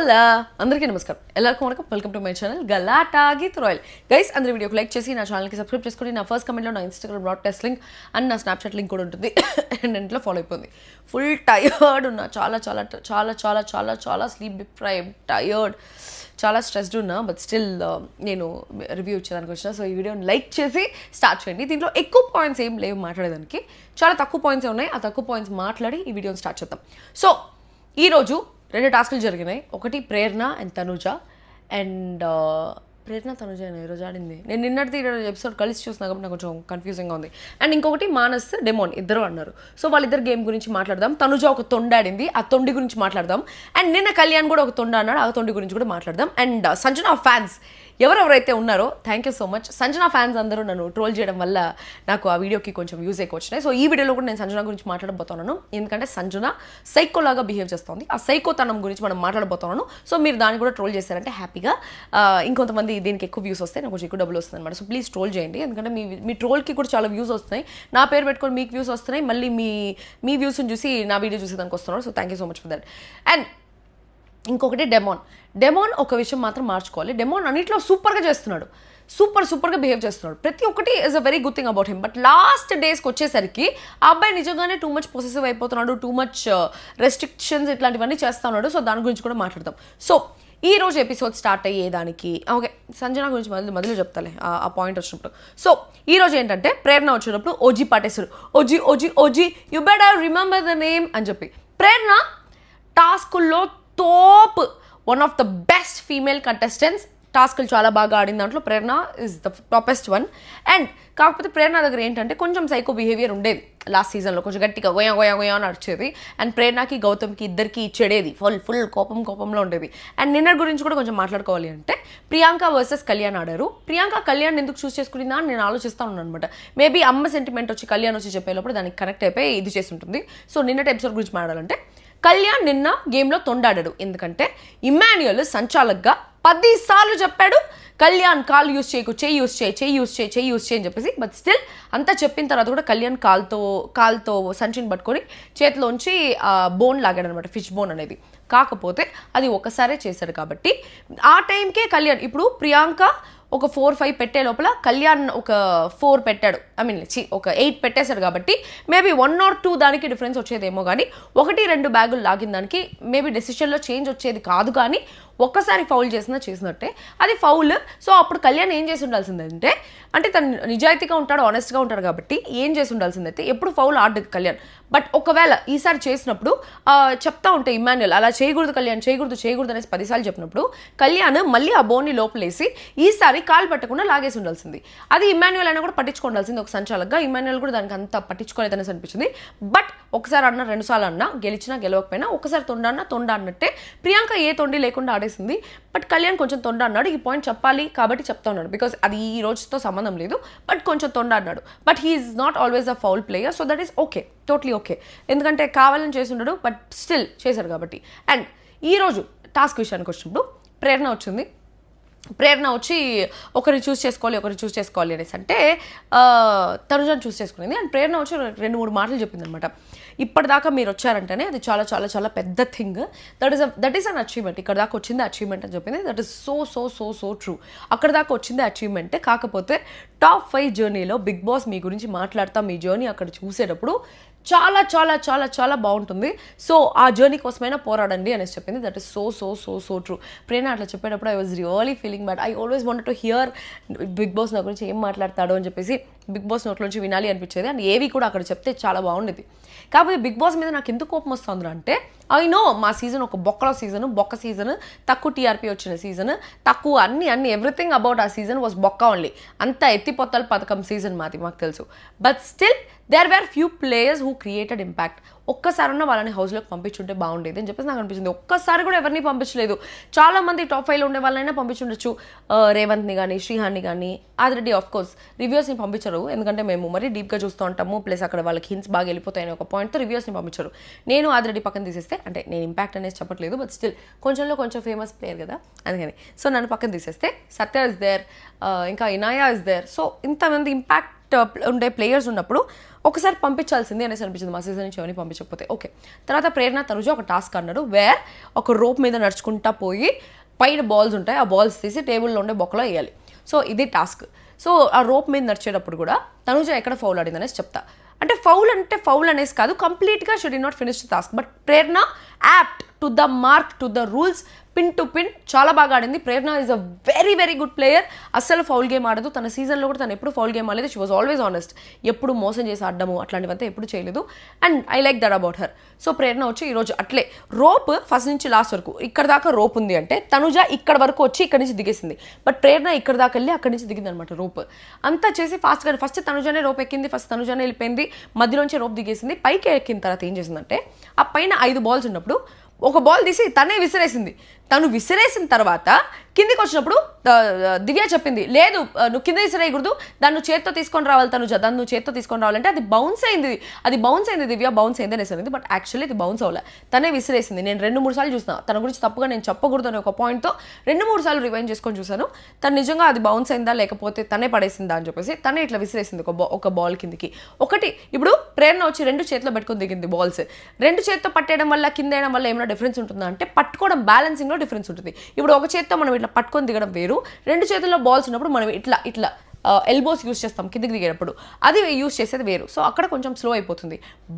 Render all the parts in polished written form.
Hello అందరికీ నమస్కారం ఎల్లరికీ welcome to my channel Galatta Geetu Royal guys అందరి వీడియోకి లైక్ చేసి నా ఛానల్కి సబ్స్క్రైబ్ చేసుకొని నా ఫస్ట్ కమెంట్లో నా ఇన్స్టాగ్రామ్ బ్రాడ్కాస్ట్ లింక్ అండ్ నా స్నాప్చాట్ లింక్ కూడా ఉంటుంది అండ్ ఇంట్లో ఫాలో అయిపోయింది ఫుల్ టయర్డ్ ఉన్నా చాలా చాలా చాలా చాలా చాలా చాలా స్లీప్ డిప్రైవ్డ్ టయర్డ్ చాలా స్ట్రెస్డ్ ఉన్నా బట్ స్టిల్ నేను రివ్యూ ఇచ్చేదానికి వచ్చిన సో ఈ వీడియోని లైక్ చేసి స్టార్ట్ చేయండి దీంట్లో ఎక్కువ పాయింట్స్ ఏం లేవు మాట్లాడేదానికి చాలా తక్కువ పాయింట్స్ ఉన్నాయి ఆ తక్కువ పాయింట్స్ మాట్లాడి ఈ వీడియోని స్టార్ట్ చేద్దాం సో ఈరోజు 2 టాస్క్లు జరిగినాయి ఒకటి ప్రేరణ అండ్ తనుజ అండ్ ప్రేరణ తనుజ ఈరోజు ఆడింది నేను నిన్నటి ఎపిసోడ్ కలిసి చూసినా కాబట్టి నాకు కొంచెం కన్ఫ్యూజింగ్గా ఉంది అండ్ ఇంకొకటి మానస్ డెమోన్ ఇద్దరు అన్నారు సో వాళ్ళిద్దరు గేమ్ గురించి మాట్లాడదాం తనుజ ఒక తొండ ఆడింది ఆ తొండి గురించి మాట్లాడదాం అండ్ నిన్న కళ్యాణ్ కూడా ఒక తొండ అన్నాడు ఆ తొండి గురించి కూడా మాట్లాడదాం అండ్ సంజన ఫ్యాన్స్ ఎవరెవరైతే ఉన్నారో thank you so much Sanjana fans అందరూ నన్ను ట్రోల్ చేయడం వల్ల నాకు ఆ వీడియోకి కొంచెం వ్యూస్ ఎక్కువ వచ్చినాయి సో ఈ వీడియోలో కూడా నేను సంజన గురించి మాట్లాడబోతున్నాను ఎందుకంటే సంజన సైకోలాగా బిహేవ్ చేస్తుంది ఆ సైకోతనం గురించి మనం మాట్లాడబోతున్నాను సో మీరు దాన్ని కూడా ట్రోల్ చేశారంటే హ్యాపీగా ఇంకొంతమంది దీనికి ఎక్కువ వ్యూస్ వస్తాయి నాకు కొంచెం ఎక్కువ డబ్బులు వస్తుంది అనమాట సో ప్లీజ్ ట్రోల్ చేయండి ఎందుకంటే మీ ట్రోల్కి కూడా చాలా వ్యూస్ వస్తున్నాయి నా పేరు పెట్టుకొని మీకు వ్యూస్ వస్తున్నాయి మళ్ళీ మీ వ్యూస్ని చూసి నా వీడియో చూసి దానికి వస్తున్నారు so thank you so much for that and ఇంకొకటి డెమోన్ ఒక విషయం మాత్రం మార్చుకోవాలి డెమోన్ అన్నింటిలో సూపర్గా చేస్తున్నాడు సూపర్గా బిహేవ్ చేస్తున్నాడు ప్రతి ఒక్కటి is a very good thing about him but last డేస్కి వచ్చేసరికి ఆ అబ్బాయి నిజంగానే టూ మచ్ పొసెసివ్ అయిపోతున్నాడు టూ మచ్ రెస్ట్రిక్షన్స్ ఇట్లాంటివన్నీ చేస్తా ఉన్నాడు సో దాని గురించి కూడా మాట్లాడదాం సో ఈ రోజు ఎపిసోడ్ స్టార్ట్ అయ్యేదానికి ఓకే సంజన గురించి మొదలు చెప్తాలే ఆ పాయింట్ వచ్చినప్పుడు సో ఈ రోజు ఏంటంటే ప్రేరణ వచ్చినప్పుడు ఓజీ పాటేశ్వరు OG you better remember the name అని చెప్పి ప్రేరణ టాస్కుల్లో తోప్ one of the best female contestants టాస్కులు చాలా బాగా ఆడిన దాంట్లో Prerana is the toppest one and కాకపోతే ప్రేరణ దగ్గర ఏంటంటే కొంచెం సైకో బిహేవియర్ ఉండేది లాస్ట్ సీజన్లో కొంచెం గట్టిగా గోయా అని నడిచేది అండ్ ప్రేరణకి గౌతమ్కి ఇద్దరికి ఇచ్చేది ఫుల్ కోపంలో ఉండేది అండ్ నిన్నటి గురించి కూడా కొంచెం మాట్లాడుకోవాలి అంటే ప్రియాంక వర్సెస్ కళ్యాణ్ ఆడారు ప్రియాంక కళ్యాణ్ ఎందుకు చూస్ చేసుకునిందా అని నేను ఆలోచిస్తాను అనమాట మేబీ అమ్మ సెంటిమెంట్ వచ్చి కళ్యాణ్ వచ్చి చెప్పేటప్పుడు దానికి కనెక్ట్ అయిపోయి ఇది చేసి ఉంటుంది సో నిన్నటి ఎపిసోడ్ గురించి మాట్లాడాలంటే కళ్యాణ్ నిన్న గేమ్లో తొండాడాడు ఎందుకంటే ఇమ్మాన్యుయల్ సంచాలక్గా 10 సార్లు చెప్పాడు కళ్యాణ్ కాల్ యూస్ చేయకు చెయ్యి యూస్ చేయి అని చెప్పేసి బట్ స్టిల్ అంతా చెప్పిన తర్వాత కూడా కళ్యాణ్ కాల్తో సంచిని పట్టుకొని చేతిలోంచి బోన్ లాగాడు అనమాట ఫిష్ బోన్ అనేది కాకపోతే అది ఒకసారే చేశాడు కాబట్టి ఆ టైంకే కళ్యాణ్ ఇప్పుడు ప్రియాంక ఒక 4-5 పెట్టే లోపల కళ్యాణ్ ఒక 4 పెట్టాడు ఒక 8 పెట్టేశాడు కాబట్టి మేబీ 1 or 2 దానికి డిఫరెన్స్ వచ్చేదేమో కానీ 1-2 బ్యాగులు లాగిన దానికి మేబీ డెసిషన్లో చేంజ్ వచ్చేది కాదు కానీ ఒక్కసారి ఫౌల్ చేసినట్టే అది ఫౌల్ సో అప్పుడు కళ్యాణ్ ఏం చేసి ఉండాల్సిందంటే అంటే తను నిజాయితీగా ఉంటాడు ఆనెస్ట్గా ఉంటాడు కాబట్టి ఏం చేసి ఉండాల్సిందైతే ఎప్పుడు ఫౌల్ ఆడదు కళ్యాణ్ బట్ ఒకవేళ ఈసారి చేసినప్పుడు చెప్తా ఉంటే ఇమ్మాన్యుయల్ అలా చేయకూడదు కళ్యాణ్ చేయకూడదు అనేసి 10 సార్లు చెప్పినప్పుడు కళ్యాణ్ మళ్ళీ ఆ బోన్ని లోపలేసి ఈసారి కాలు పట్టకుండా లాగేసి ఉండాల్సింది అది ఇమ్మాన్యుయల్ అయినా కూడా పట్టించుకోవాల్సింది ఒక సంచాలకుగా ఇమ్మాన్యుయల్ కూడా దానికి అంత పట్టించుకోలేదనేసి అనిపించింది బట్ ఒకసారి అన్న 2 సార్లు అన్నా గెలిచినా గెలవకపోయినా ఒకసారి తొండ అన్నట్టే ప్రియాంక ఏ తొండి లేకుండా ఆడేసింది బట్ కళ్యాణ్ కొంచెం తొండ అన్నాడు ఈ పాయింట్ చెప్పాలి కాబట్టి చెప్తా ఉన్నాడు బికాస్ అది ఈ రోజుతో సంబంధం లేదు బట్ కొంచెం తొండ అన్నాడు but he is not always a foul player so that is okay totally okay ఎందుకంటే కావాలని చేసి ఉండడు బట్ స్టిల్ చేశాడు కాబట్టి అండ్ ఈరోజు టాస్క్ విషయానికి వచ్చినప్పుడు ప్రేరణ వచ్చి ఒకరిని చూస్ చేసుకోవాలి అనేసి అంటే తనుజని చూస్ చేసుకునేది అండ్ ప్రేరణ వచ్చి 2-3 మాటలు చెప్పింది అనమాట ఇప్పటిదాకా మీరు వచ్చారంటేనే అది చాలా చాలా చాలా పెద్ద thing that is an achievement ఇక్కడ దాకా వచ్చింది అచీవ్మెంట్ అని చెప్పింది దట్ ఈస్ సో ట్రూ అక్కడ దాకా వచ్చింది అచీవ్మెంటే కాకపోతే టాప్ 5 జర్నీలో బిగ్ బాస్ మీ గురించి మాట్లాడతా మీ జర్నీ అక్కడ చూసేటప్పుడు చాలా చాలా చాలా చాలా బాగుంటుంది సో ఆ జర్నీ కోసమైనా పోరాడండి అనేసి చెప్పింది that is so true Prerana అట్లా చెప్పేటప్పుడు I was really feeling but I always wanted to hear Bigg Boss నా గురించి ఏం మాట్లాడతాడో అని చెప్పేసి బిగ్ బాస్ నోట్లోంచి వినాలి అనిపించేది అండ్ ఏవి కూడా అక్కడ చెప్తే చాలా బాగుండేది కాకపోతే బిగ్ బాస్ మీద నాకు ఎందుకు కోపం వస్తుంది అంటే ఐ నో మా సీజన్ ఒక బొక్క సీజన్ తక్కువ టీఆర్పీ వచ్చిన సీజన్ తక్కువ అన్ని ఎవ్రీథింగ్ అబౌట్ ఆ సీజన్ వాజ్ బొక్క ఓన్లీ అంత ఎత్తిపోతల పథకం సీజన్ మాకు తెలుసు but still there were few players who created impact ఒక్కసారన్నా వాళ్ళని హౌస్లోకి పంపించుంటే బాగుండేది అని చెప్పేసి నాకు అనిపించింది ఒక్కసారి కూడా ఎవరిని పంపించలేదు చాలా మంది టాప్ 5లో ఉండే వాళ్ళైనా పంపించుండొచ్చు రేవంత్ని కానీ శ్రీహాన్ని కానీ ఆల్రెడీ ఆఫ్ కోర్స్ రివ్యూస్ని పంపించరు ఎందుకంటే మేము మరీ డీప్గా చూస్తూ ఉంటాము ప్లస్ అక్కడ వాళ్ళకి హింట్స్ బాగా వెళ్ళిపోతాయని ఒక పాయింట్తో రివ్యూస్ని పంపించరు నేను ఆల్రెడీ పక్కన తీసేస్తే అంటే నేను ఇంపాక్ట్ అనేది చెప్పట్లేదు బట్ స్టిల్ కొంచెం ఫేమస్ ప్లేయర్ కదా అందుకని సో నన్ను పక్కన తీసేస్తే సత్య ఇస్ దేర్ ఇంకా ఇనాయా ఇస్ దేర్ సో ఇంతమంది ఇంపాక్ట్ ఉండే ప్లేయర్స్ ఉన్నప్పుడు ఒకసారి పంపించాల్సింది అనేసి అనిపించింది మా సీజన్ నుంచి ఎవరిని పంపించకపోతే. ఓకే, తర్వాత ప్రేరణ తనుజ ఒక టాస్క్ అన్నాడు, వేర్ ఒక రోప్ మీద నడుచుకుంటా పోయి పైన బాల్స్ ఉంటాయి, ఆ బాల్స్ తీసి టేబుల్లో ఉండే బొక్కలో వేయాలి. సో ఇది టాస్క్. సో ఆ రోప్ మీద నడిచేటప్పుడు కూడా తనుజ ఎక్కడ ఫౌల్ ఆడింది అనేసి చెప్తా. అంటే ఫౌల్ అనేసి కాదు, కంప్లీట్గా she did not finish the task. But Prerana apt to the mark, to the rules, pin to pin చాలా బాగా ఆడింది. Prerana is a very very good player. అస్సలు ఫౌల్ గేమ్ ఆడదు. తన సీజన్లో కూడా తను ఎప్పుడు ఫౌల్ గేమ్ ఆడలేదు. She was always honest. ఎప్పుడు మోసం చేసి ఆడడము అట్లాంటివంతా ఎప్పుడు చేయలేదు. And I like that about her. So Prerana వచ్చి ఈరోజు అట్లే రోప్ ఫస్ట్ నుంచి లాస్ట్ వరకు ఇక్కడ దాకా రోప్ ఉంది అంటే తనుజ ఇక్కడ వరకు వచ్చి ఇక్కడ నుంచి దిగేసింది. బట్ ప్రేరణ ఇక్కడ దాకా వెళ్ళి అక్కడి నుంచి దిగింది అనమాట రోప్ అంతా చేసి ఫాస్ట్గా. ఫస్ట్ తనుజానే రోప్ ఎక్కింది, ఫస్ట్ తనుజానే వెళ్ళిపోయింది, మధ్యలోంచి రోప్ దిగేసింది. పైకి ఎక్కిన తర్వాత ఏం చేసిందంటే ఆ పైన 5 బాల్స్ ఉన్నప్పుడు ఒక బాల్ తీసి తనే విసిరేసింది. తను విసిరేసిన తర్వాత కిందికి వచ్చినప్పుడు దివ్య చెప్పింది, లేదు నువ్వు కింద విసిరేయకూడదు, దాన్ని చేత్తో తీసుకొని రావాలి తనుజ, దాన్ని నువ్వు చేత్తో తీసుకొని రావాలంటే అది బౌన్స్ అయింది దివ్య బౌన్స్ అయింది అనేసి. బట్ యాక్చువల్లీ ఇది బౌన్స్ అవ్వలే, తనే విసిరేసింది. నేను 2-3 సార్లు చూసిన తన గురించి తప్పుగా నేను చెప్పకూడదు అనే ఒక పాయింట్తో 2-3 సార్లు రివైండ్ చేసుకొని చూసాను. తను నిజంగా అది బౌన్స్ అయిందా లేకపోతే తనే పడేసిందా అని చెప్పేసి తనే ఇట్లా విసిరేసింది ఒక బాల్ కిందికి. ఒకటి ఇప్పుడు ప్రేరణ వచ్చి 2 చేతిలో పెట్టుకొని దిగింది బాల్స్. 2 చేతితో పట్టేయడం వల్ల కింద వేయడం వల్ల ఏమైనా డిఫరెన్స్ ఉంటుందా అంటే పట్టుకోవడం బ్యాలెన్సింగ్లో డిఫరెన్స్ ఉంటుంది. ఇప్పుడు ఒక చేతితో మనం ఇట్లా పట్టుకొని దిగడం వేరు, 2 చేతుల్లో బాల్స్ ఉన్నప్పుడు మనం ఇట్లా ఎల్బోస్ యూస్ చేస్తాం కిందికి దిగేటప్పుడు, అది యూస్ చేసేది వేరు. సో అక్కడ కొంచెం స్లో అయిపోతుంది.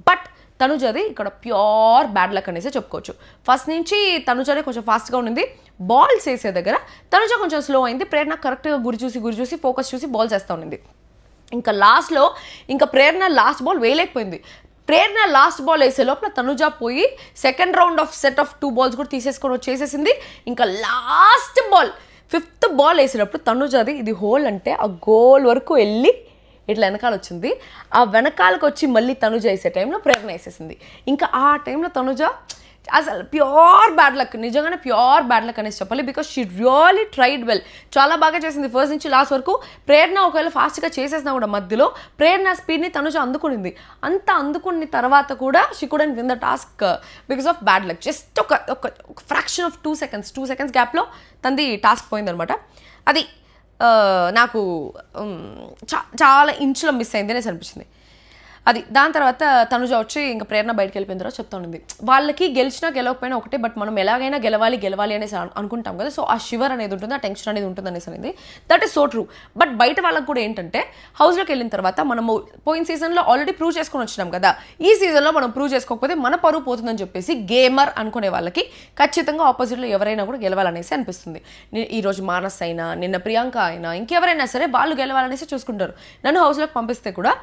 బట్ తనుజది ఇక్కడ ప్యూర్ బ్యాడ్ లక్ అనేసి చెప్పుకోవచ్చు. ఫస్ట్ నుంచి తనుజనే కొంచెం ఫాస్ట్గా ఉండింది, బాల్స్ వేసే దగ్గర తనుజ కొంచెం స్లో అయింది. ప్రేరణ కరెక్ట్గా గురి చూసి ఫోకస్ చూసి బాల్స్ వేస్తూ ఉండింది. ఇంకా లాస్ట్లో ప్రేరణ లాస్ట్ బాల్ వేయలేకపోయింది. ప్రేరణ లాస్ట్ బాల్ వేసే లోపల తనుజ పోయి second round of set of 2 balls కూడా తీసేసుకొని వచ్చేసేసింది. ఇంకా లాస్ట్ బాల్ 5th బాల్ వేసేటప్పుడు తనుజది ఇది హోల్ అంటే ఆ గోల్ వరకు వెళ్ళి ఇట్లా వెనకాల వచ్చింది. ఆ వెనకాలకు వచ్చి మళ్ళీ తనుజ వేసే టైంలో ప్రేరణ వేసేసింది. ఇంకా ఆ టైంలో తనుజ అసలు ప్యూర్ బ్యాడ్ లక్, నిజంగానే ప్యూర్ బ్యాడ్ లక్ అనేసి చెప్పాలి. Because she really tried well, చాలా బాగా చేసింది ఫస్ట్ నుంచి లాస్ట్ వరకు. ప్రేరణ ఒకవేళ ఫాస్ట్గా చేసేసినా కూడా మధ్యలో ప్రేరణ స్పీడ్ని తనుజ అందుకునింది. అంత అందుకున్న తర్వాత కూడా she couldn't win the task because of bad luck. Just ఒక ఫ్రాక్షన్ ఆఫ్ 2 seconds గ్యాప్లో తనది టాస్క్ పోయిందనమాట. అది నాకు చాలా ఇంచులో మిస్ అయింది అనేసి అనిపించింది. అది దాని తర్వాత తనుజ వచ్చి ఇంకా ప్రేరణ బయటకు వెళ్ళిపోయిన తర్వాత చెప్తా ఉంది, వాళ్ళకి గెలిచినా గెలవకపోయినా ఒకటే, బట్ మనం ఎలాగైనా గెలవాలి అనేసి అనుకుంటాం కదా. సో ఆ షివర్ అనేది ఉంటుంది, ఆ టెన్షన్ అనేది ఉంటుంది అనేసి అనేది. That is so true. But బయట వాళ్ళకి కూడా ఏంటంటే హౌస్లోకి వెళ్ళిన తర్వాత మనము పోయిన సీజన్లో ఆల్రెడీ ప్రూవ్ చేసుకొని వచ్చినాం కదా, ఈ సీజన్లో మనం ప్రూవ్ చేసుకోకపోతే మన పరువు పోతుందని చెప్పేసి గేమర్ అనుకునే వాళ్ళకి ఖచ్చితంగా ఆపోజిట్లో ఎవరైనా కూడా గెలవాలనేసి అనిపిస్తుంది. ఈరోజు మానస్ అయినా నిన్న ప్రియాంక అయినా ఇంకెవరైనా సరే వాళ్ళు గెలవాలనేసి చూసుకుంటారు. నన్ను హౌస్లోకి పంపిస్తే కూడా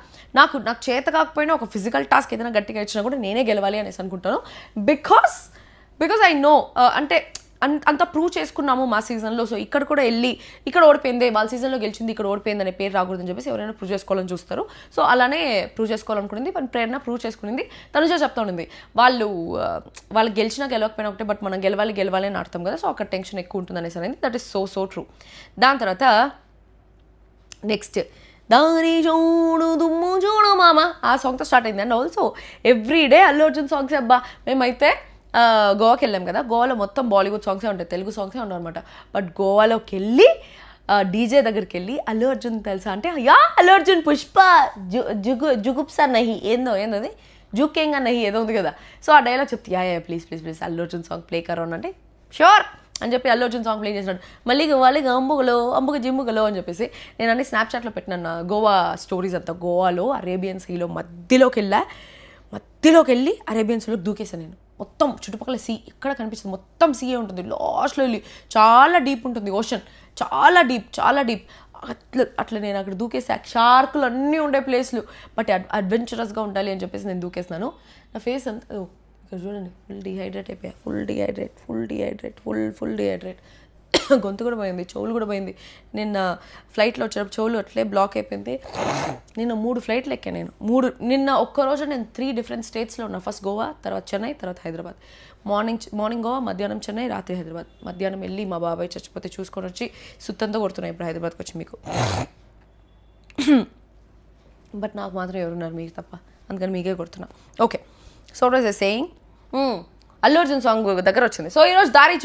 నాకు చేత కాకపోయినా ఒక ఫిజికల్ టాస్క్ ఏదైనా గట్టిగా ఇచ్చినా కూడా నేనే గెలవాలి అనేసి అనుకుంటాను. బికాస్ ఐ నో అంటే అంత ప్రూవ్ చేసుకున్నాము మా సీజన్లో. సో ఇక్కడ కూడా వెళ్ళి ఇక్కడ ఓడిపోయింది, వాళ్ళ సీజన్లో గెలిచింది ఇక్కడ ఓడిపోయింది అనే పేరు రాకూడదని చెప్పేసి ఎవరైనా ప్రూవ్ చేసుకోవాలని చూస్తారు. సో అలానే ప్రూవ్ చేసుకోవాలనుకునింది, బట్ ప్రేరణ ప్రూవ్ చేసుకునింది. తనుజ చెప్తా ఉండింది వాళ్ళు గెలిచినా గెలవకపోయినా ఒకటే, బట్ మనం గెలవాలి అని అర్థం కదా. సో అక్కడ టెన్షన్ ఎక్కువ ఉంటుంది అనేసి అనేది. That is so true. దాని తర్వాత నెక్స్ట్ దాని చూడు దుమ్ము చూడు మామ ఆ సాంగ్తో స్టార్ట్ అయింది. And also everyday Allu Arjun songs. అబ్బా మేమైతే గోవాకి వెళ్ళాం కదా, గోవాలో మొత్తం బాలీవుడ్ సాంగ్సే ఉంటాయి, తెలుగు సాంగ్సే ఉండవు అనమాట. బట్ గోవాలోకి వెళ్ళి డీజే దగ్గరికి వెళ్ళి అల్లు అర్జున్ తెలుసా అంటే అల్లు అర్జున్ పుష్ప జుగుప్సా నహి ఏందో అది జుకేంగా నహి ఏదో ఉంది కదా. సో ఆ డైలాగ్ చెప్తే please Allu Arjun song play కరో అంటే షూర్ అని చెప్పి అల్లు అర్జున్ సాంగ్ ప్లే చేసినాడు. మళ్ళీ వాళ్ళకి అంబుగ జిమ్ముగలో అని చెప్పేసి నేను అన్ని స్నాప్చాట్లో పెట్టినాను గోవా స్టోరీస్ అంతా. గోవాలో అరేబియన్ సీలో మధ్యలోకి వెళ్ళి అరేబియన్ సీలో దూకేసాను నేను. మొత్తం చుట్టుపక్కల సీ ఎక్కడ కనిపిస్తుంది, మొత్తం సీయే ఉంటుంది. లాస్ట్లో వెళ్ళి చాలా డీప్ ఉంటుంది ఓషన్, చాలా డీప్. అట్లా నేను అక్కడ దూకేసా. షార్కులు అన్నీ ఉండే ప్లేస్లు, బట్ అడ్వెంచరస్గా ఉండాలి అని చెప్పేసి నేను దూకేసినాను. నా ఫేస్ అంతా ఇక్కడ చూడండి ఫుల్ డిహైడ్రేట్ అయిపోయా, ఫుల్ డిహైడ్రేట్. గొంతు కూడా పోయింది, చెవులు కూడా పోయింది. నిన్న ఫ్లైట్లో వచ్చేటప్పుడు చెవులు అట్లే బ్లాక్ అయిపోయింది. నిన్న 3 ఫ్లైట్లు ఎక్కాను నేను. నిన్న ఒక్కరోజు నేను 3 డిఫరెంట్ స్టేట్స్లో ఉన్నా. ఫస్ట్ గోవా, తర్వాత చెన్నై, తర్వాత హైదరాబాద్. మార్నింగ్ గోవా, మధ్యాహ్నం చెన్నై, రాత్రి హైదరాబాద్. మధ్యాహ్నం వెళ్ళి మా బాబాయ్ చచ్చిపోతే చూసుకొని వచ్చి సుత్తంతో కొడుతున్నాయి ఇప్పుడు హైదరాబాద్కి వచ్చి మీకు. బట్ నాకు మాత్రం ఎవరున్నారు, మీకు తప్ప, అందుకని మీకే కొడుతున్నా. Okay, so what was I saying, Allu Arjun song దగ్గర వచ్చింది. సో ఈరోజు దారి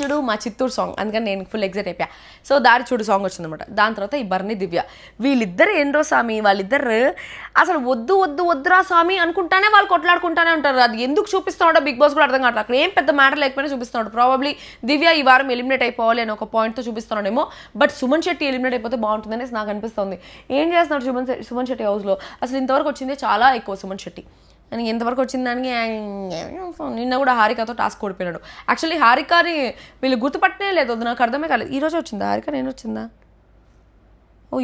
చూడు మా చిత్తూరు సాంగ్, అందుకని నేను ఫుల్ ఎగ్జైట్ అయిపోయా. సో దారి చూడు సాంగ్ వచ్చిందనమాట. దాని తర్వాత ఈ బర్నీ దివ్య, వీళ్ళిద్దరు ఏంటో స్వామి, వాళ్ళిద్దరు అసలు వద్దురా స్వామి అనుకుంటానే వాళ్ళు కొట్లాడుకుంటానే ఉంటారు. అది ఎందుకు చూపిస్తున్నాడో బిగ్ బాస్ కూడా అర్థం కావట్లేదు. అక్కడ ఏం పెద్ద మ్యాటర్ లేకపోయినా చూపిస్తున్నాడు. ప్రాబబ్లీ దివ్య ఈ వారం ఎలిమినేట్ అయిపోవాలి అని ఒక పాయింట్తో చూపిస్తున్నాడేమో. బట్ సుమన్ శెట్టి ఎలిమినేట్ అయిపోతే బాగుంటుందని నాకు అనిపిస్తుంది. ఏం చేస్తున్నాడు సుమన్ శెట్టి హౌస్లో? అసలు ఇంతవరకు వచ్చిందే చాలా ఎక్కువ సుమన్ శెట్టి. అని ఎంతవరకు వచ్చిన దానికి నిన్న కూడా హారికతో టాస్క్ ఓడిపోయినాడు. యాక్చువల్లీ హారికని వీళ్ళు గుర్తుపట్టనే లేదు, నాకు అర్థమే కాలేదు. ఈరోజు వచ్చిందా హారిక? నేను వచ్చిందా?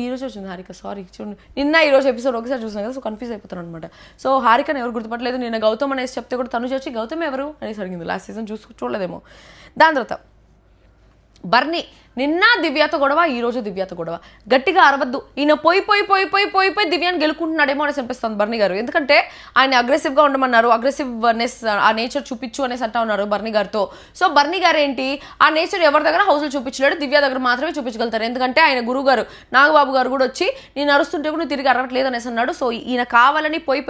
ఈరోజు వచ్చింది హారిక, సారీ. చూడండి, నిన్న ఈరోజు ఎపిసోడ్ ఒకసారి చూసాను కదా, సో కన్ఫ్యూజ్ అయిపోతాను అనమాట. సో హారికని ఎవరు గుర్తుపట్టలేదు. నిన్న గౌతమ్ అనేసి చెప్తే కూడా తను వచ్చి గౌతమ్ ఎవరు అనేసి అడిగింది. లాస్ట్ సీజన్ చూడలేదేమో. దాని తర్వాత బర్నీ, నిన్న దివ్యతో గొడవ, ఈరోజు దివ్యతో గొడవ. గట్టిగా అరవద్దు, ఈయన పోయి దివ్యాన్ని గెలుకుంటున్నాడేమో అనేసి అనిపిస్తుంది బర్నీ గారు. ఎందుకంటే ఆయన అగ్రెసివ్గా ఉండమన్నారు, అగ్రెసివ్నెస్ ఆ నేచర్ చూపించు అనేసి అంటా ఉన్నారు బర్నీ గారితో. సో బర్నీ గారు ఏంటి, ఆ నేచర్ ఎవరి దగ్గర హౌస్లో చూపించలేడు, దివ్య దగ్గర మాత్రమే చూపించగలుగుతారు. ఎందుకంటే ఆయన గురువు గారు నాగబాబు గారు కూడా వచ్చి నేను అరుస్తుంటే కూడా తిరిగి అరవట్లేదు అనేసి అన్నాడు. సో ఈయన కావాలని పోయి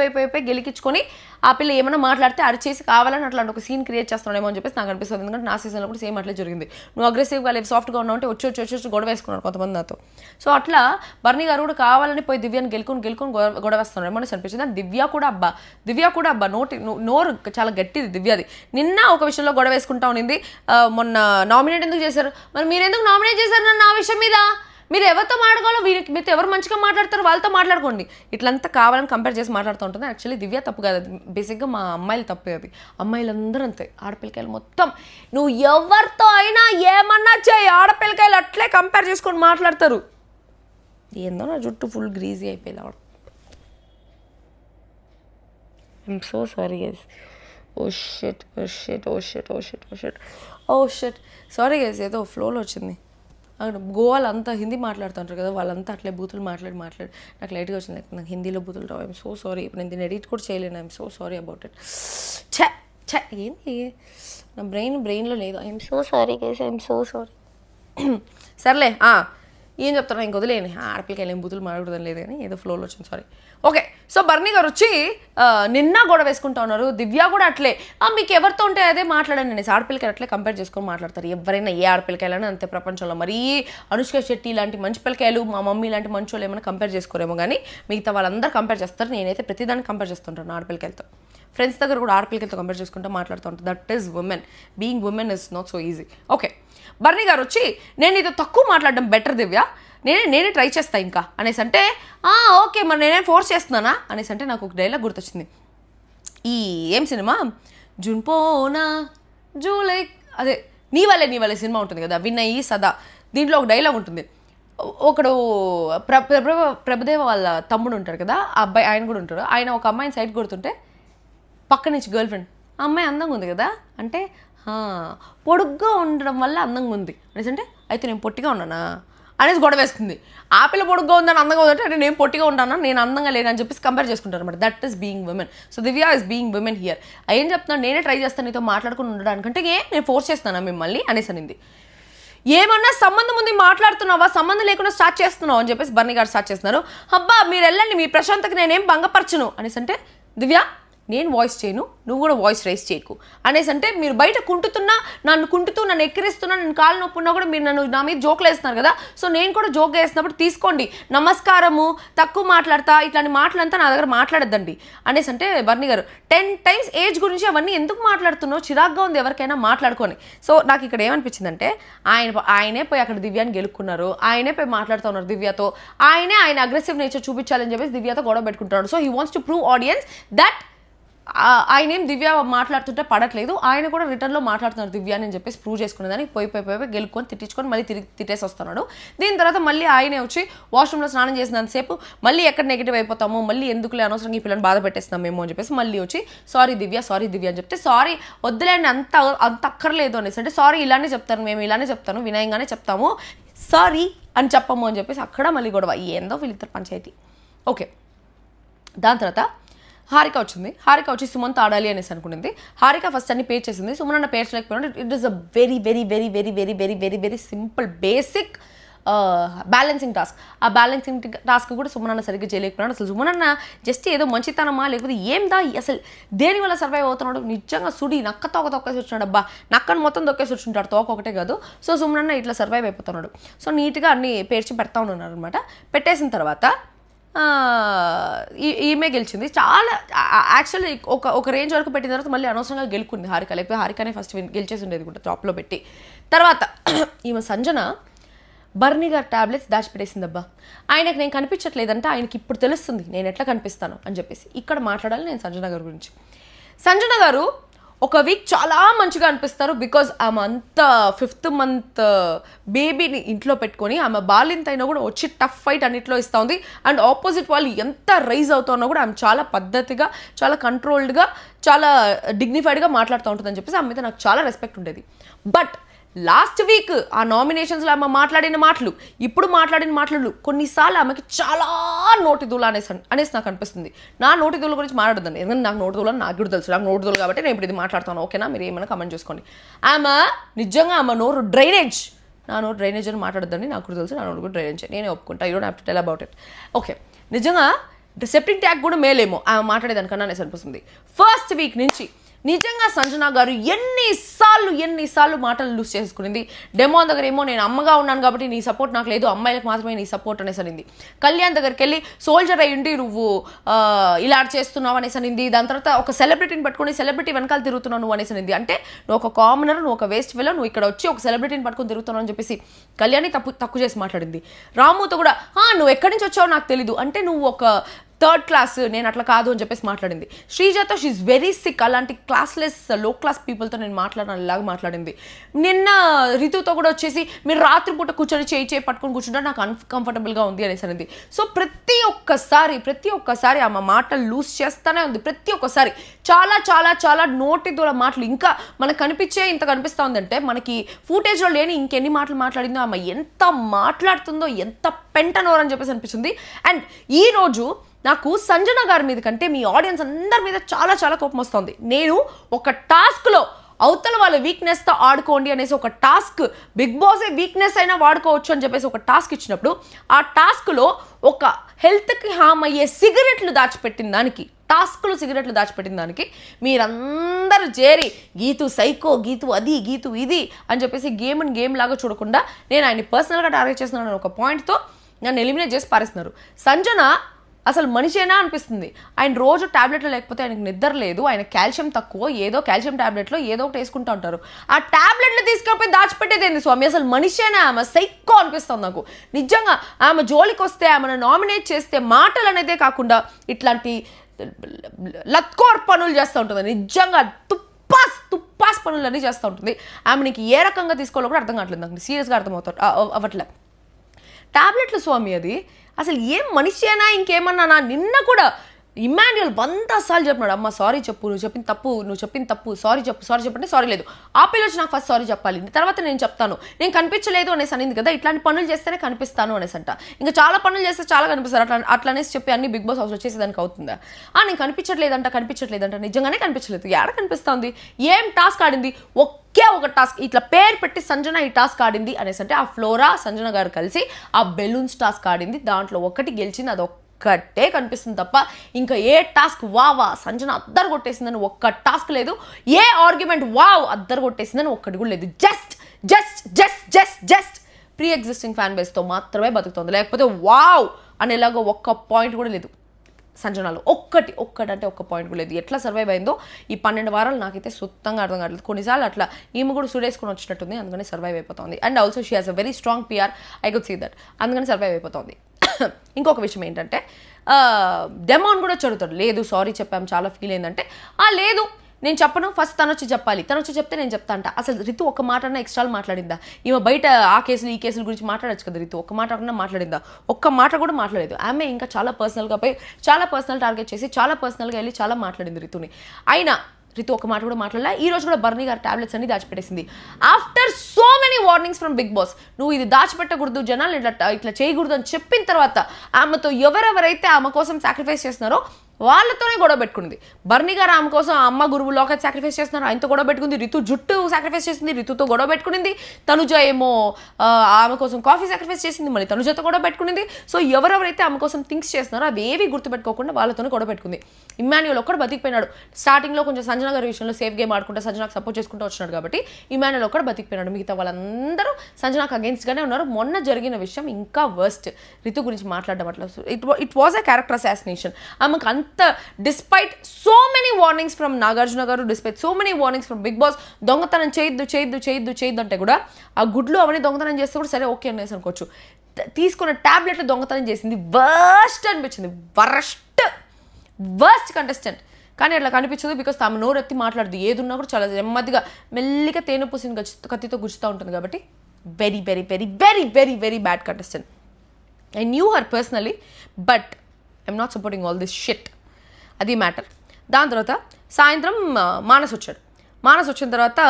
గెలికించుకొని ఆ పిల్ల ఏమైనా మాట్లాడితే అరిచేసి కావాలని అట్లాంటి ఒక సీన్ క్రియేట్ చేస్తున్నాడేమో అని చెప్పేసి నాకు అనిపిస్తుంది. ఎందుకంటే నా సీజన్లో కూడా సేమ్ అట్లే జరిగింది. నువ్వు అగ్రెసివ్గా లేదు సాఫ్ట్గా ఉన్నావు అంటే వచ్చి గొడవ వేసుకున్నారు కొంతమంది నాతో. సో అట్లా బర్నీ గారు కూడా కావాలని పోయి దివ్యాన్ని గెలుకొని గొడవ వేస్తున్నాడు ఏమో అనిపించింది. దివ్య కూడా అబ్బా నోరు చాలా గట్టిది దివ్యది. నిన్న ఒక విషయంలో గొడవ వేసుకుంటా ఉన్నింది. మొన్న నామినేట్ ఎందుకు చేశారు, మరి మీరు ఎందుకు నామినేట్ చేశారు నన్ను ఆ విషయం మీద? మీరు ఎవరితో మాట్లాడాలో మీతో ఎవరు మంచిగా మాట్లాడతారో వాళ్ళతో మాట్లాడుకోండి. ఇట్లంతా కావాలని కంపేర్ చేసి మాట్లాడుతూ ఉంటుంది. యాక్చువల్లీ దివ్య తప్పు కాదు, బేసిక్గా మా అమ్మాయిలు తప్పే. అది అమ్మాయిలందరూ అంతే, ఆడపిల్లకాయలు మొత్తం నువ్వు ఎవరితో అయినా ఏమన్నా చేయి, ఆడపిల్లకాయలు అట్లే కంపేర్ చేసుకొని మాట్లాడతారు. ఏందో నా జుట్టు ఫుల్ గ్రీజీ అయిపోయింది. I'm so sorry guys. Oh shit sorry guys, ఏదో ఫ్లోలో వచ్చింది. అక్కడ గోవాలో అంతా హిందీ మాట్లాడుతుంటారు కదా, వాళ్ళంతా అట్లే బూతులు మాట్లాడి నాకు లైట్గా వచ్చింది. నాకు హిందీలో బూతులు రావు. I'm so sorry. ఇప్పుడు నేను దీన్ని ఎడిట్ కూడా చేయలేను. I'm so sorry about it. ఏంటి నా బ్రెయిన్లో లేదు. I'm so sorry guys, I'm so sorry. సర్లే ఏం చెప్తాను, ఇంక వదిలేని ఆడపిల్లకి వెళ్ళి బూతులు మాట్లాడడం లేదు కానీ ఏదో ఫ్లోలో వచ్చింది, సారీ. ఓకే, సో బర్నీ గారు వచ్చి నిన్న గొడవ వేసుకుంటా ఉన్నారు. దివ్య కూడా అట్లే మీకు ఎవరితో ఉంటే అదే మాట్లాడండి అనేసి ఆడపిల్లకాయలు అట్లే కంపేర్ చేసుకొని మాట్లాడతారు. ఎవరైనా ఏ ఆడపిల్లకాయలని అంతే ప్రపంచంలో. మరీ అనుష్క శెట్టి లాంటి మంచి పిల్లకాయలు, మా మమ్మీ లాంటి మంచి వాళ్ళు ఏమైనా కంపేర్ చేసుకోరేమో కానీ మిగతా వాళ్ళందరూ కంపేర్ చేస్తారు. నేనైతే ప్రతిదాన్ని కంపేర్ చేస్తుంటాను ఆడపిల్లకాయలతో. ఫ్రెండ్స్ దగ్గర కూడా ఆడపిల్లకాయలతో కంపేర్ చేసుకుంటూ మాట్లాడుతూ ఉంటాను. That is women. Being women is not so easy. Okay, బర్నీ గారు వచ్చి నేను ఇది తక్కువ మాట్లాడడం బెటర్ దివ్య, నేనే ట్రై చేస్తా ఇంకా అనేసి అంటే ఓకే మరి నేనే ఫోర్స్ చేస్తున్నానా అనేసి అంటే నాకు ఒక డైలాగ్ గుర్తొచ్చింది. ఈ ఏం సినిమా జున్పోనా జూలై, అదే నీ వల్లే సినిమా ఉంటుంది కదా, వినయ్ సదా. దీంట్లో ఒక డైలాగ్ ఉంటుంది. ఒకడు ప్రభుదేవ వాళ్ళ తమ్ముడు ఉంటాడు కదా, ఆ అబ్బాయి ఆయన కూడా ఉంటాడు. ఆయన ఒక అమ్మాయిని సైడ్ కొడుతుంటే పక్క నుంచి గర్ల్ ఫ్రెండ్ ఆ అమ్మాయి అందంగా ఉంది కదా అంటే పొడుగ్గా ఉండడం వల్ల అందంగా ఉంది అనేసి అంటే అయితే నేను పొట్టిగా ఉన్నానా అనేసి గొడవ వేస్తుంది. ఆ పిల్ల పొడుగ్గా ఉందని అందంగా ఉందంటే అంటే నేను పొట్టిగా ఉంటానా, నేను అందంగా లేనని చెప్పేసి కంపేర్ చేసుకుంటాను అనమాట. That is being women. So Divya is being women here. ఏం చెప్తున్నాను, నేనే ట్రై చేస్తాను నీతో మాట్లాడుకుని ఉండడానికంటే నేను ఫోర్స్ చేస్తానా మిమ్మల్ని అనేసి అనింది. ఏమన్నా సంబంధం ఉంది మాట్లాడుతున్నావా, సంబంధం లేకుండా స్టార్ట్ చేస్తున్నావు అని చెప్పేసి బర్నీ గారు స్టార్ట్ చేస్తున్నారు. అబ్బా మీరు వెళ్ళండి, మీ ప్రశాంతకి నేనేం భంగపరచను అనేసి అంటే దివ్య నేను వాయిస్ చేయను, నువ్వు కూడా వాయిస్ రైస్ చేయకు అనేసి అంటే మీరు బయట నన్ను ఎక్కిరిస్తున్నా, నేను కాలు నొప్పున్నా కూడా మీరు నా మీద జోక్లు వేస్తున్నారు కదా, సో నేను కూడా జోక్ వేసినప్పుడు తీసుకోండి, నమస్కారము, తక్కువ మాట్లాడతా, ఇట్లాంటి మాటలంతా నా దగ్గర మాట్లాడద్దండి అనేసి అంటే బర్నీ గారు 10 times ఏజ్ గురించి అవన్నీ ఎందుకు మాట్లాడుతున్నావు, చిరాగ్గా ఉంది ఎవరికైనా మాట్లాడుకొని. సో నాకు ఇక్కడ ఏమనిపించిందంటే ఆయనే పోయి అక్కడ దివ్యాన్ని గెలుక్కున్నారు, ఆయనే పోయి మాట్లాడుతూ ఉన్నారు దివ్యతో, ఆయన అగ్రెసివ్ నేచర్ చూపించాలని చెప్పేసి దివ్యతో గొడవ పెట్టుకుంటున్నాడు. So he wants to prove audience that ఆయన ఏం దివ్య మాట్లాడుతుంటే పడట్లేదు, ఆయన కూడా రిటర్న్లో మాట్లాడుతున్నారు దివ్యాని అని చెప్పేసి ప్రూవ్ చేసుకునేదాన్ని పోయి గెలుక్కొని తిట్టించుకొని మళ్ళీ తిట్టేసి వస్తున్నాడు. దీని తర్వాత మళ్ళీ ఆయనే వచ్చి వాష్రూమ్లో స్నానం చేసినంతసేపు మళ్ళీ ఎక్కడ నెగిటివ్ అయిపోతాము, మళ్ళీ ఎందుకులే అనవసరంగా ఈ పిల్లలు బాధ పెట్టేస్తున్నాం మేము అని చెప్పేసి మళ్ళీ వచ్చి సారీ దివ్య అని చెప్తే సారీ వద్దులేండి అంత అక్కర్లేదు అనేసి అంటే సారీ ఇలానే చెప్తాను, మేము ఇలానే చెప్తాను, వినయంగానే చెప్తాము, సారీ అని చెప్పము అని చెప్పేసి అక్కడ మళ్ళీ గొడవ. ఏందో వీళ్ళిద్దరు పంచాయతీ. ఓకే, దాని తర్వాత హారిక వచ్చింది. హారిక వచ్చి సుమంత్ ఆడాలి అనేసి అనుకునేది. హారిక ఫస్ట్ అన్ని పే చేసింది, సుమన్ అన్న పేర్చలేకపోయినా. It is a very very very very very very very very simple basic balancing task. ఆ బ్యాలెన్సింగ్ టాస్క్ కూడా సుమనన్న సరిగ్గా చేయలేకపోయినాడు. అసలు సుమనన్న జస్ట్ ఏదో మంచితనమా లేకపోతే ఏందా అసలు దేనివల్ల సర్వైవ్ అవుతున్నాడు? నిజంగా సుడి నక్క తోక తొక్కేసి వచ్చినాడు. అబ్బా నక్కను మొత్తం తొక్కేసి వచ్చింటాడు, తోక ఒకటే కాదు. సో సుమనన్న ఇట్లా సర్వైవ్ అయిపోతున్నాడు. సో నీట్గా అన్ని పేర్చి పెడతా ఉన్నారు అనమాట. పెట్టేసిన తర్వాత ఈమె గెలిచింది. చాలా యాక్చువల్లీ ఒక రేంజ్ వరకు పెట్టిన తర్వాత మళ్ళీ అనవసరంగా గెలుకుంది హారిక. లేకపోతే హారికనే ఫస్ట్ గెలిచేసి ఉండేది కూడా టాప్లో పెట్టి. తర్వాత ఈమె సంజన బర్నీ గారు ట్యాబ్లెట్స్ దాచిపెట్టేసిందబ్బా. ఆయనకు నేను కనిపించట్లేదంటే ఆయనకి ఇప్పుడు తెలుస్తుంది నేను ఎట్లా కనిపిస్తాను అని చెప్పేసి ఇక్కడ మాట్లాడాలి నేను సంజన గారి గురించి. సంజన గారు ఒక వీక్ చాలా మంచిగా అనిపిస్తారు. బికాజ్ ఆమె అంత 5th month బేబీని ఇంట్లో పెట్టుకొని ఆమె బాలింత అయినా కూడా వచ్చి టఫ్ ఫైట్ అన్నింటిలో ఇస్తూ ఉంది. అండ్ ఆపోజిట్ వాళ్ళు ఎంత రైజ్ అవుతున్నా కూడా ఆమె చాలా పద్ధతిగా, చాలా కంట్రోల్డ్గా, చాలా డిగ్నిఫైడ్గా మాట్లాడుతూ ఉంటుందని చెప్పేసి ఆమె మీద నాకు చాలా రెస్పెక్ట్ ఉండేది. బట్ లాస్ట్ వీక్ ఆ నామినేషన్స్లో ఆమె మాట్లాడిన మాటలు, ఇప్పుడు మాట్లాడిన మాటలు కొన్నిసార్లు ఆమెకి చాలా నోటిదూల అనేసి నాకు అనిపిస్తుంది. నా నోటిదూల గురించి మాట్లాడదండి, ఎందుకంటే నాకు నోటిదూల నాకు కూడా తెలుసు. నాకు నోటిదూల కాబట్టి నేను ఇప్పుడు ఇది మాట్లాడుతాను. ఓకేనా? మీరు ఏమైనా కమెంట్ చేసుకోండి. ఆమె నిజంగా ఆమె నోరు డ్రైనేజ్. నా నోరు డ్రైనేజ్ అని మాట్లాడద్దండి, నాకు కూడా తెలుసు. నా నోరు కూడా డ్రైనేజ్, నేనే ఒప్పుకుంటా. You don't have to tell about it. Okay, నిజంగా సెప్టిక్ ట్యాగ్ కూడా మేలేమో ఆమె మాట్లాడేదానికన్నా అనేసి అనిపిస్తుంది. ఫస్ట్ వీక్ నుంచి నిజంగా సంజన గారు ఎన్నిసార్లు మాటలు లూజ్ చేసుకునింది. డెమో దగ్గర ఏమో నేను అమ్మగా ఉన్నాను కాబట్టి నీ సపోర్ట్ నాకు లేదు, అమ్మాయిలకు మాత్రమే నీ సపోర్ట్ అనేసి అనింది. కళ్యాణ్ దగ్గరికి వెళ్ళి సోల్జర్ అయ్యిండి నువ్వు ఇలా చేస్తున్నావు అనేసి అనింది. దాని తర్వాత ఒక సెలబ్రిటీని పట్టుకుని సెలబ్రిటీ వెనకాల తిరుగుతున్నావు నువ్వు అనేసి అనింది. అంటే నువ్వు ఒక కామనర్, నువ్వు ఒక వేస్ట్ ఫెలో, నువ్వు ఇక్కడ వచ్చి ఒక సెలబ్రిటీని పట్టుకుని తిరుగుతున్నావు అని చెప్పేసి కళ్యాణి తక్కువ చేసి మాట్లాడింది. రాముతో కూడా నువ్వు ఎక్కడి నుంచి వచ్చావో నాకు తెలీదు, అంటే నువ్వు ఒక 3rd class, నేను అట్లా కాదు అని చెప్పేసి మాట్లాడింది. శ్రీజాతో షీఈ్ వెరీ సిక్, అలాంటి క్లాస్లెస్ లో క్లాస్ పీపుల్తో నేను మాట్లాడాలిలాగా మాట్లాడింది. నిన్న రితుతో కూడా వచ్చేసి మీరు రాత్రిపూట కూర్చొని చేయి పట్టుకొని కూర్చుంటే నాకు అన్కంఫర్టబుల్గా ఉంది అనేసి అనింది. సో ప్రతి ఒక్కసారి ఆమె మాటలు లూజ్ చేస్తూనే ఉంది. ప్రతి ఒక్కసారి చాలా నోటి దూర మాటలు. ఇంకా మనకు ఇంత కనిపిస్తూ ఉందంటే మనకి ఫుటేజ్లో లేని ఇంకెన్ని మాటలు మాట్లాడిందో, ఆమె ఎంత మాట్లాడుతుందో, ఎంత పెంటనోర్ అని చెప్పేసి అనిపించింది. అండ్ ఈరోజు నాకు సంజన గారి మీద కంటే మీ ఆడియన్స్ అందరి మీద చాలా కోపం వస్తుంది. నేను ఒక టాస్క్లో అవతల వాళ్ళ వీక్నెస్తో ఆడుకోండి అనేసి ఒక టాస్క్, బిగ్ బాసే వీక్నెస్ అయినా వాడుకోవచ్చు అని చెప్పేసి ఒక టాస్క్ ఇచ్చినప్పుడు ఆ టాస్క్లో ఒక హెల్త్కి హామ్ అయ్యే సిగరెట్లు దాచిపెట్టిన దానికి, టాస్క్లో సిగరెట్లు దాచిపెట్టిన దానికి మీరందరూ చేరి గీతు సైకో, గీతు అది, గీతు ఇది అని చెప్పేసి గేమ్ లాగా చూడకుండా నేను ఆయన్ని పర్సనల్గా టార్గెట్ చేస్తున్నాను ఒక పాయింట్తో నన్ను ఎలిమినేట్ చేసి పారేస్తున్నారు. సంజన అసలు మనిషేనా అనిపిస్తుంది. ఆయన రోజు ట్యాబ్లెట్లు లేకపోతే ఆయనకు నిద్ర లేదు, ఆయన కాల్షియం తక్కువ, ఏదో కాల్షియం ట్యాబ్లెట్లో ఏదో ఒకటి వేసుకుంటూ ఉంటారు. ఆ ట్యాబ్లెట్లు తీసుకెళ్ళిపోయి దాచిపెట్టేదేంది స్వామి? అసలు మనిషేనా? ఆమె సైకో అనిపిస్తుంది నాకు నిజంగా. ఆమె జోలికి వస్తే, ఆమెను నామినేట్ చేస్తే మాటలు అనేదే కాకుండా ఇట్లాంటి లత్కోర్ పనులు చేస్తూ ఉంటుంది. నిజంగా తుప్పాస్ పనులన్నీ చేస్తూ ఉంటుంది. ఆమె నీకు ఏ రకంగా తీసుకోవాలో కూడా అర్థం కావట్లేదు నాకు, సీరియస్గా అవ్వట్లే. ట్యాబ్లెట్లు స్వామి, అది అసలు ఏం మనిషి అయినా ఇంకేమన్నా. నిన్న కూడా ఇమాన్యుయల్ 100 సార్లు చెప్పినాడు, అమ్మ సారీ చెప్పు, నువ్వు చెప్పింది తప్పు, సారీ చెప్పు అంటే సారీ లేదు. ఆ పిల్ల వచ్చి నాకు ఫస్ట్ సారీ చెప్పాలి, తర్వాత నేను చెప్తాను, నేను కనిపించలేదు అనేసి అనింది కదా. ఇట్లాంటి పనులు చేస్తేనే కనిపిస్తాను అనేసి అంట. ఇంకా చాలా పనులు చేస్తే చాలా కనిపిస్తారు. అట్లనేసి చెప్పి అన్ని బిగ్ బాస్ హౌస్లో చేసేదానికి అవుతుందా? నేను కనిపించట్లేదంట. నిజంగానే కనిపించలేదు. ఎక్కడ కనిపిస్తుంది? ఏం టాస్క్ ఆడింది? ఒకే ఒక టాస్క్, ఇట్లా పేరు పెట్టి సంజన ఈ టాస్క్ ఆడింది అనేసి అంటే ఆ ఫ్లోరా సంజన గారు కలిసి ఆ బెలూన్స్ టాస్క్ ఆడింది. దాంట్లో ఒకటి గెలిచింది, అది ఒక్కటే కనిపిస్తుంది తప్ప ఇంకా ఏ టాస్క్ వావా సంజన అద్దరు కొట్టేసిందని ఒక్క టాస్క్ లేదు. ఏ ఆర్గ్యుమెంట్ వావ్ అద్దరు కొట్టేసిందని ఒక్కటి కూడా లేదు. జస్ట్ ప్రీ ఎగ్జిస్టింగ్ ఫ్యాన్ బేస్తో మాత్రమే బతుకుతుంది. లేకపోతే వావ్ అనేలాగా ఒక్క పాయింట్ కూడా లేదు సంజనాలో. ఒక్కటంటే ఒక్క పాయింట్ కూడా లేదు. ఎట్లా సర్వైవ్ అయిందో ఈ 12 వారాలు నాకైతే సుత్తంగా అర్థం కావట్లేదు. కొన్నిసార్లు అట్లా ఈమె కూడా సుడేసుకొని వచ్చినట్టుంది, అందుకని సర్వైవ్ అయిపోతుంది. And also she has a very strong PR, I could see that, అందుకని సర్వైవ్ అయిపోతుంది. ఇంకొక విషయం ఏంటంటే డెమోన్ కూడా చదువుతాడు, లేదు సారీ చెప్పాము చాలా ఫీల్ అయిందంటే, లేదు నేను చెప్పను, ఫస్ట్ తను వచ్చి చెప్పాలి, తను వచ్చి చెప్తే నేను చెప్తా అంట. అసలు రితు ఒక మాట అన్నా ఎక్స్ట్రాలు మాట్లాడిందా? ఈమె బయట ఆ కేసులు ఈ కేసుల గురించి మాట్లాడచ్చు కదా, రితు ఒక్క మాట అన్నా మాట్లాడిందా? ఒక్క మాట కూడా మాట్లాడలేదు. ఆమె ఇంకా చాలా పర్సనల్గా పోయి చాలా పర్సనల్ టార్గెట్ చేసి చాలా పర్సనల్గా వెళ్ళి చాలా మాట్లాడింది రితుని. అయినా రితు ఒక మాట కూడా మాట్లాడలే. ఈ రోజు కూడా బర్నీ గారు టాబ్లెట్స్ అన్ని దాచిపెట్టేసింది. After so many warnings from Bigg Boss, నువ్వు ఇది దాచిపెట్టకూడదు, జనాలు ఇట్లా చేయకూడదు అని చెప్పిన తర్వాత ఆమెతో ఎవరెవరైతే ఆమె కోసం సాక్రిఫైస్ చేస్తున్నారో వాళ్ళతోనే గొడవ పెట్టుకుంది. బర్నీ గారు ఆమె కోసం ఆ అమ్మ గురువు లోకత్ సాక్రిఫైస్ చేస్తున్నారు, ఆయనతో గొడవ పెట్టుకుంది. రితు జుట్టు సాక్రిఫైస్ చేసింది, రితుతో గొడవ పెట్టుకునింది. తనుజ ఏమో ఆమె కోసం కాఫీ సాక్రిఫైస్ చేసింది, మళ్ళీ తనుజతో గొడవ పెట్టుకునింది. సో ఎవరెవరైతే ఆమె కోసం థింక్స్ చేస్తున్నారో అవి ఏవి గుర్తుపెట్టుకోకుండా వాళ్ళతోనే గొడవ పెట్టుకుంది. ఇమాన్యుయల్ ఒక్కడు బతికిపోయినాడు. స్టార్టింగ్లో కొంచెం సంజన గారి విషయంలో సేఫ్ గేమ్ ఆడుకుంటూ సంజనాకు సపోర్ట్ చేసుకుంటూ వచ్చినాడు కాబట్టి ఇమాన్యుయల్ ఒక్కడు బతికిపోయినాడు. మిగతా వాళ్ళందరూ సంజనాకు అగేన్స్ట్గానే ఉన్నారు. మొన్న జరిగిన విషయం ఇంకా వర్స్ట్. రితు గురించి మాట్లాడడం అట్లా it was a character assassination. ఆమెకు అంత despite so many warnings from Nagarjuna garu, despite so many warnings from Bigg Boss, దొంగతనం చేయొద్దు అంటే కూడా ఆ గుడ్లు అవన్నీ దొంగతనం చేస్తే కూడా సరే ఓకే అనేసి అనుకోవచ్చు. తీసుకున్న టాబ్లెట్లు దొంగతనం చేసింది. వర్స్ట్ అనిపించింది, వర్స్ట్ కంటెస్టెంట్. కానీ అట్లా కనిపించదు, బికాస్ ఆమె నోరెత్తి మాట్లాడదు. ఏదున్నా కూడా చాలా నెమ్మదిగా మెల్లిగా తేనె పూసిన కత్తితో గుచ్చుతూ ఉంటుంది కాబట్టి very very very very very very bad contestant. I knew her personally, but I'm not supporting all this shit. అది మ్యాటర్. దాని తర్వాత సాయంత్రం మానస్ వచ్చిన తర్వాత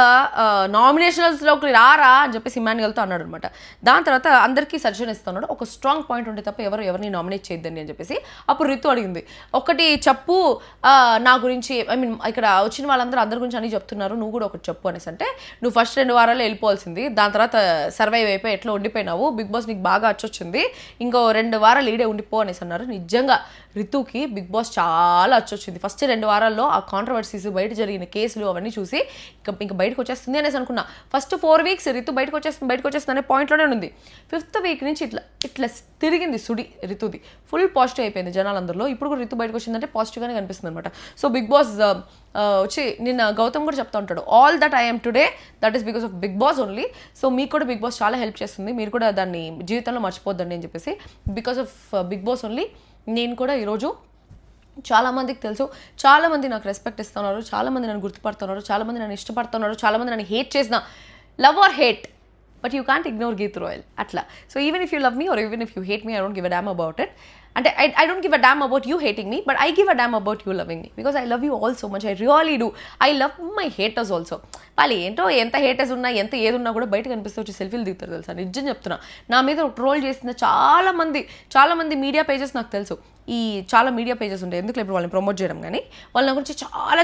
నామినేషన్స్లోకి రారా అని చెప్పేసి ఇమాన్యుయల్తో అన్నాడు అనమాట. దాని తర్వాత అందరికీ సజెషన్ ఇస్తున్నాడు, ఒక స్ట్రాంగ్ పాయింట్ ఉంటే తప్ప ఎవరిని నామినేట్ చేయొద్దండి అని చెప్పేసి. అప్పుడు రితు అడిగింది, ఒకటి చెప్పు నా గురించి, ఐ మీన్ ఇక్కడ వచ్చిన వాళ్ళందరూ అందరి గురించి అని చెప్తున్నారు, నువ్వు కూడా ఒకటి చెప్పు అనేసి. అంటే నువ్వు ఫస్ట్ 2 వారాలు వెళ్ళిపోవాల్సింది, దాని తర్వాత సర్వైవ్ అయిపోయి ఎట్లా ఉండిపోయినావు, బిగ్ బాస్ నీకు బాగా అచ్చొచ్చింది, ఇంకో 2 వారాలు ఈడే ఉండిపో అనేసి అన్నారు. నిజంగా రితుకి బిగ్ బాస్ చాలా అచ్చొచ్చింది. ఫస్ట్ 2 వారాల్లో ఆ కాంట్రవర్సీస్, బయట జరిగిన కేసులు అవన్నీ చూసి ఇంకా బయటకు వచ్చేస్తుంది అనేసి అనుకున్నా. ఫస్ట్ 4 వీక్స్ రితు బయటకు వచ్చేస్తుంది అనే పాయింట్లోనే ఉంది. 5th వీక్ నుంచి ఇట్లా తిరిగింది సుడి రితుది. ఫుల్ పాజిటివ్ అయిపోయింది జనాలందరిలో. ఇప్పుడు కూడా రితు బయటకు వచ్చిందంటే పాజిటివ్గానే కనిపిస్తుంది అనమాట. సో బిగ్ బాస్ వచ్చి నిన్న గౌతమ్ కూడా చెప్తా ఉంటాడు, all that I'm today that is because of Bigg Boss only. So మీకు కూడా బిగ్ బాస్ చాలా హెల్ప్ చేస్తుంది, మీరు కూడా దాన్ని జీవితంలో మర్చిపోద్దండి అని చెప్పేసి. Because of Bigg Boss only నేను కూడా ఈరోజు చాలామందికి తెలుసు, చాలామంది నాకు రెస్పెక్ట్ ఇస్తున్నారు, చాలామంది నన్ను గుర్తుపడుతున్నారు, చాలామంది నన్ను ఇష్టపడుతున్నారు, చాలామంది నన్ను హేట్ చేసిన, love or hate, but you can't ignore Geetu Royal అట్లా. So even if you love me or even if you hate me, I don't give a damn about it. అంటే I don't give a damn about you hating me, but I give a damn about you loving me, because I love you all so much. I really do. I love my haters also. వాళ్ళు ఏంటో ఎంత haters ఉన్నా ఎంత ఏది ఉన్నా కూడా బయట కనిపిస్తే వచ్చి సెల్ఫీలు దిగుతారు తెలుసా. నిజం చెప్తున్నా, నా మీద ట్రోల్ చేసిన చాలామంది మీడియా పేజెస్ నాకు తెలుసు. ఈ చాలా మీడియా పేజెస్ ఉంటాయి, ఎందుకు ఇప్పుడు వాళ్ళని ప్రమోట్ చేయడం, కానీ వాళ్ళ గురించి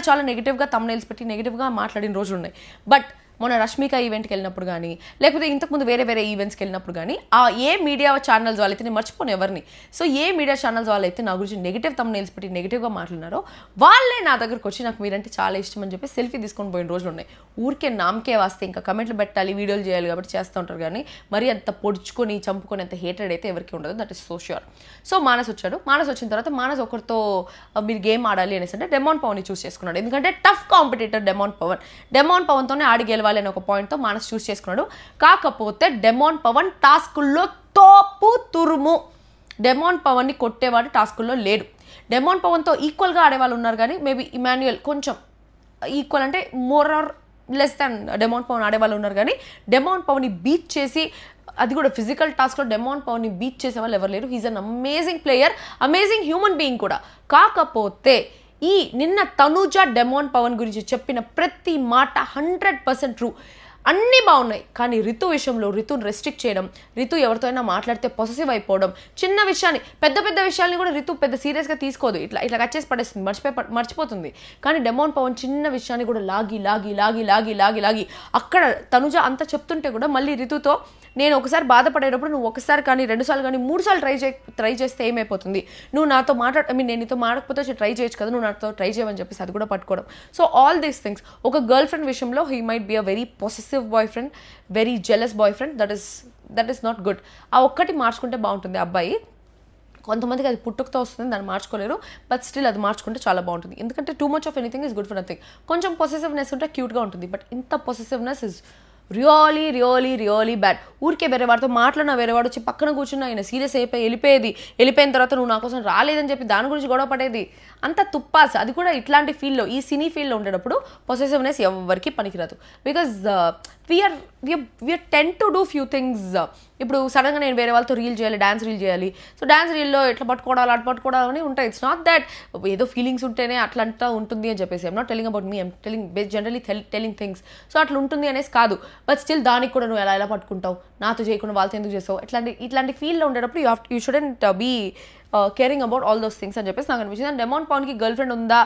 చాలా నెగిటివ్గా తమ్నైల్స్ పెట్టి నెగిటివ్గా మాట్లాడిన రోజులు ఉన్నాయి. బట్ మొన్న రష్మిక ఈవెంట్కి వెళ్ళినప్పుడు కానీ, లేకపోతే ఇంతకుముందు వేరే ఈవెంట్స్కి వెళ్ళినప్పుడు కానీ, ఆ ఏ మీడియా ఛానల్స్ వాళ్ళైతే, నేను మర్చిపోను ఎవరిని, సో ఏ మీడియా ఛానల్స్ వాళ్ళైతే నా గురించి నెగిటివ్ తమ్నైల్స్ పెట్టి నెగిటివ్గా మాట్లాడినారో వాళ్ళే నా దగ్గరకు వచ్చి నాకు మీరంటే చాలా ఇష్టం అని చెప్పి సెల్ఫీ తీసుకొని పోయిన రోజులు ఉన్నాయి. ఊరికే నామకే వస్తే ఇంకా కమెంట్లు పెట్టాలి, వీడియోలు చేయాలి కాబట్టి చేస్తూ ఉంటారు, కానీ మరి అంత పొడుచుకొని చంపుకొని అంత హేటెడ్ అయితే ఎవరికి ఉండదు. That is so sure. So Manas వచ్చిన తర్వాత మానస్ ఒకరితో మీరు గేమ్ ఆడాలి అనేసి అంటే డెమాన్ పవన్ని చూస్ చేసుకున్నాడు. ఎందుకంటే టఫ్ కాంపిటీటర్ డెమాన్ పవన్తోనే ఆడి గెలవాలి అనే ఒక పాయింట్తో మానస్ చూస్ చేసుకున్నాడు. కాకపోతే డెమాన్ పవన్ టాస్కుల్లో తోపు తురుము. డెమాన్ పవన్ని కొట్టేవాడు టాస్కుల్లో లేడు. డెమాన్ పవన్తో ఈక్వల్గా ఆడేవాళ్ళు ఉన్నారు, కానీ మేబీ ఇమాన్యుయల్ కొంచెం ఈక్వల్ అంటే more or less than Demon Pavan ఆడేవాళ్ళు ఉన్నారు, కానీ డెమాన్ పవన్ని బీట్ చేసి, అది కూడా ఫిజికల్ టాస్క్లో డెమాన్ పవన్ని బీట్ చేసే వాళ్ళు ఎవరు లేరు. He is an amazing player, amazing human being కూడా. కాకపోతే నిన్న తనుజ డెమాన్ పవన్ గురించి చెప్పిన ప్రతి మాట 100% ట్రూ. అన్నీ బాగున్నాయి, కానీ రితు విషయంలో రితుని రెస్ట్రిక్ట్ చేయడం, రితు ఎవరితో అయినా మాట్లాడితే పొసెసివ్ అయిపోవడం, చిన్న విషయాన్ని పెద్ద విషయాల్ని కూడా రితు పెద్ద సీరియస్గా తీసుకోదు, ఇట్లా కట్ చేసి పడేస్తుంది, మర్చిపోతుంది. కానీ డెమాన్ పవన్ చిన్న విషయాన్ని కూడా లాగి అక్కడ తనుజ అంతా చెప్తుంటే కూడా మళ్ళీ రితుతో నేను ఒకసారి బాధపడేటప్పుడు నువ్వు ఒకసారి కానీ 2 సార్లు కానీ 3 సార్లు ట్రై చేస్తే ఏమైపోతుంది, నువ్వు నాతో నేను నీతో మాడకపోతే ట్రై చేయొచ్చు కదా, నువ్వు నాతో ట్రై చేయమని చెప్పేసి అది కూడా పట్టుకోవడం. సో ఆల్ దీస్ థింగ్స్, ఒక గర్ల్ ఫ్రెండ్ విషయంలో he might be a very possessive boy friend, very jealous boy friend. That is not good. ఆ ఒక్కటి మార్చుకుంటే బాగుంటుంది అబ్బాయి. కొంతమందికి అది పుట్టుకతో వస్తుంది, దాన్ని మార్చుకోలేరు, బట్ స్టిల్ అది మార్చుకుంటే చాలా బాగుంటుంది. ఎందుకంటే too much of anything is good for nothing. కొంచెం పొసెసివ్నెస్ ఉంటే క్యూట్గా ఉంటుంది, బట్ ఇంత పొసెసివ్నెస్ ఇస్ రియలీ బ్యాడ్. ఊరికే వేరే వాడితో మాట్లాడినా, వేరే వాడు వచ్చి పక్కన కూర్చున్నా ఆయన సీరియస్ వెళ్ళిపోయిన తర్వాత నువ్వు నా కోసం రాలేదని చెప్పి దాని గురించి గొడవ పడేది అంత తుప్పాస. అది కూడా ఇట్లాంటి ఫీల్డ్లో, ఈ సినీ ఫీల్డ్లో ఉండేటప్పుడు పొసెసివ్నెస్ ఎవరికి పనికిరాదు. Because we tend to do few things. ఇప్పుడు సడన్గా నేను వేరే వాళ్ళతో డాన్స్ రీల్ చేయాలి, సో డాన్స్ రీల్లో ఎట్లా పట్టుకోవడాలి అట్లా పట్టుకోవడాలని ఉంటాయి. ఇట్స్ నాట్ దట్ ఏదో ఫీలింగ్స్ ఉంటేనే అట్లంతా ఉంటుంది అని చెప్పేసి. I'm not telling about me, I'm telling generally telling things. So అట్లా ఉంటుంది అనేసి కాదు, బట్ స్టిల్ దానికి కూడా నువ్వు ఎలా పట్టుకుంటావు, నాతో చేయకుండా వాళ్ళతో ఎందుకు చేసావు, ఇట్లాంటి ఫీల్డ్లో ఉండేటప్పుడు you shouldn't be caring about all those things అని చెప్పేసి నాకు అనిపించింది. అండ్ డెమాన్ పవన్కి గర్ల్ ఫ్రెండ్ ఉందా,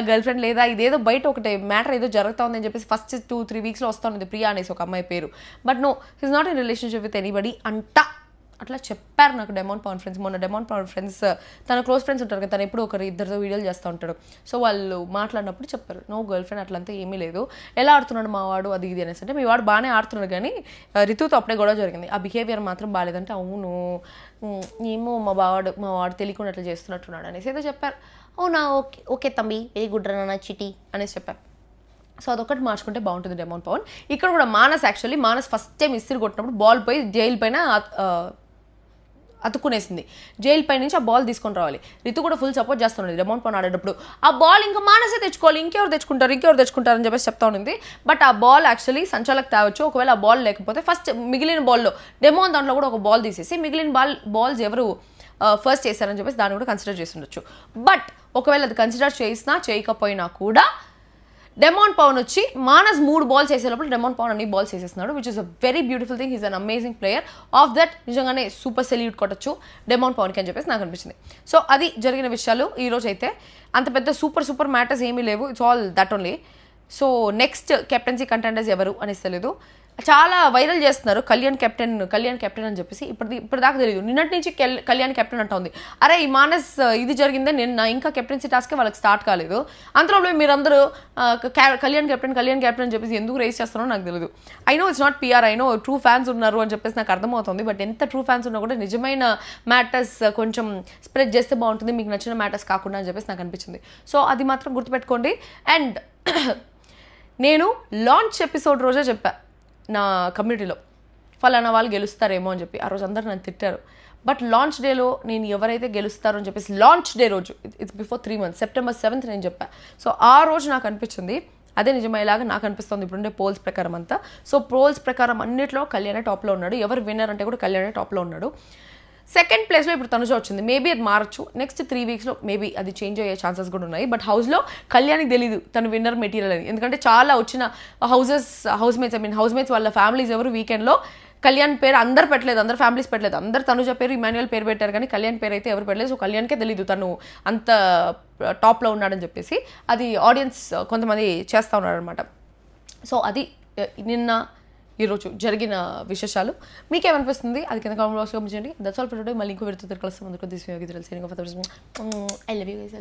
గర్ల్ ఫ్రెండ్ లేదా, ఇదేదో బయట ఒకటి మ్యాటర్ ఏదో జరుగుతా ఉంది అని చెప్పేసి ఫస్ట్ 2-3 వీక్స్లో వస్తూ ఉంది ప్రియా అనేసి ఒక అమ్మాయి పేరు. But no, he's not in relationship with anybody అట్లా చెప్పారు నాకు డెమాన్ పవన్ ఫ్రెండ్స్. మొన్న డెమాన్ పవన్ ఫ్రెండ్స్ తన క్లోజ్ ఫ్రెండ్స్ ఉంటారు కదా, తను ఎప్పుడు ఇద్దరితో వీడియోలు చేస్తూ ఉంటాడు. సో వాళ్ళు మాట్లాడినప్పుడు చెప్పారు, నో గర్ల్ ఫ్రెండ్ అట్లంతా ఏమీ లేదు, ఎలా ఆడుతున్నాడు మా వాడు అది ఇది అనేసి. అంటే మీ వాడు బాగానే ఆడుతున్నాడు కానీ రితుతో అప్పుడే గొడవ జరిగింది, ఆ బిహేవియర్ మాత్రం బాగాలేదంటే అవును ఏమో మా వాడు తెలియకుండా అట్లా చేస్తున్నట్టున్నాడు అనేసి ఏదో చెప్పారు. అవునా, ఓకే ఓకే తంబి, వెరీ గుడ్ రన్నా చిటి అనేసి చెప్పారు. సో అదొకటి మార్చుకుంటే బాగుంటుంది డెమాన్ పవన్. ఇక్కడ కూడా మానస్ ఫస్ట్ టైం ఇస్త్రీ కొట్టినప్పుడు బాల్ పోయి జైలు పైన అతుక్కునేసింది. జైలు పై నుంచి ఆ బాల్ తీసుకొని రావాలి. రితు కూడా ఫుల్ సపోర్ట్ చేస్తున్నాడు డెమాన్ పవన్ ఆడేటప్పుడు. ఆ బాల్ ఇంకా మానసే తెచ్చుకోవాలి, ఇంకెవరు తెచ్చుకుంటారు అని చెప్పేసి చెప్తా ఉంది. బట్ ఆ బాల్ యాక్చువల్లీ సంచాలకు తేవచ్చు. ఒకవేళ ఆ బాల్ లేకపోతే ఫస్ట్ మిగిలిన బాల్లో డెమాన్ దాంట్లో కూడా ఒక బాల్ తీసేసి మిగిలిన బాల్స్ ఎవరు ఫస్ట్ చేశారని చెప్పేసి దాన్ని కూడా కన్సిడర్ చేసి ఉండొచ్చు. బట్ ఒకవేళ అది కన్సిడర్ చేసినా చేయకపోయినా కూడా డెమాన్ పవన్ వచ్చి మానస్ 3 బాల్స్ వేసేటప్పుడు డెమాన్ పవన్ అన్ని బాల్స్ వేసేస్తున్నాడు, which is a very beautiful thing. He's an amazing player. Of that నిజంగానే సూపర్ సెల్యూట్ కొట్టచ్చు డెమాన్ పవన్కి అని చెప్పేసి నాకు అనిపించింది. సో అది జరిగిన విషయాలు. ఈరోజు అయితే అంత పెద్ద సూపర్ మ్యాటర్స్ ఏమీ లేవు, it's all that only. So next captaincy contenders ఎవరు అనేసి తెలియదు. చాలా వైరల్ చేస్తున్నారు కళ్యాణ్ కెప్టెన్ అని చెప్పేసి. ఇప్పుడు దాకా తెలియదు, నిన్నటి నుంచి కళ్యాణ్ కెప్టెన్ అంటా ఉంది. అరే ఈ మానస్ ఇది జరిగిందే నిన్న, ఇంకా కెప్టెన్సీ టాస్కే వాళ్ళకి స్టార్ట్ కాలేదు. అంతలో మీరందరూ కళ్యాణ్ కెప్టెన్ అని చెప్పేసి ఎందుకు రేస్ చేస్తున్నారో నాకు తెలియదు. I know it's not PR, I know true fans ఉన్నారు అని చెప్పేసి నాకు అర్థమవుతుంది. బట్ ఎంత ట్రూ ఫ్యాన్స్ ఉన్నా కూడా నిజమైన మ్యాటర్స్ కొంచెం స్ప్రెడ్ చేస్తే బాగుంటుంది, మీకు నచ్చిన మ్యాటర్స్ కాకుండా అని చెప్పేసి నాకు అనిపించింది. సో అది మాత్రం గుర్తుపెట్టుకోండి. అండ్ నేను లాంచ్ ఎపిసోడ్ రోజే చెప్పా నా కమ్యూనిటీలో ఫలానా వాళ్ళు గెలుస్తారేమో అని చెప్పి. ఆ రోజు అందరూ నన్ను తిట్టారు. బట్ లాంచ్ డేలో నేను ఎవరైతే గెలుస్తారో అని చెప్పేసి లాంచ్ డే రోజు, it's before 3 months, September 7th నేను చెప్పా. సో ఆ రోజు నాకు అనిపించింది అదే నిజమయ్యేలాగా నాకు అనిపిస్తుంది ఇప్పుడుండే పోల్స్ ప్రకారం అంతా. సో పోల్స్ ప్రకారం అన్నిట్లో కళ్యాణే టాప్లో ఉన్నాడు. ఎవరు విన్నర్ అంటే కూడా కళ్యాణే టాప్లో ఉన్నాడు. సెకండ్ ప్లేస్లో ఇప్పుడు తనుజ వచ్చింది. మేబీ అది మారచ్చు, నెక్స్ట్ 3 weeksలో మేబీ అది చేంజ్ అయ్యే ఛాన్సెస్ కూడా ఉన్నాయి. బట్ హౌస్లో కళ్యాణ్కి తెలీదు తను విన్నర్ మెటీరియల్ అని. ఎందుకంటే చాలా వచ్చిన హౌస్మేట్స్ వాళ్ళ ఫ్యామిలీస్ ఎవరు వీకెండ్లో కళ్యాణ్ పేరు అందరు పెట్టలేదు, అందరు ఫ్యామిలీస్ పెట్టలేదు. అందరు తనుజ పేరు ఇమాన్యుయల్ పేరు పెట్టారు కానీ కళ్యాణ్ పేరు అయితే ఎవరు పెట్టలేదు. సో కళ్యాణ్కే తెలీదు తను అంత టాప్లో ఉన్నాడని చెప్పేసి. అది ఆడియన్స్ కొంతమంది చేస్తూ ఉన్నాడు అనమాట. సో అది నిన్న ఈరోజు జరిగిన విశేషాలు. మీకేమనిపిస్తుంది అది కింద కామెంట్ బాక్స్లో పంపించండి. That's all for today. మళ్ళీ ఇంకో వీడియోతో కలుస్తాం. అందుకు I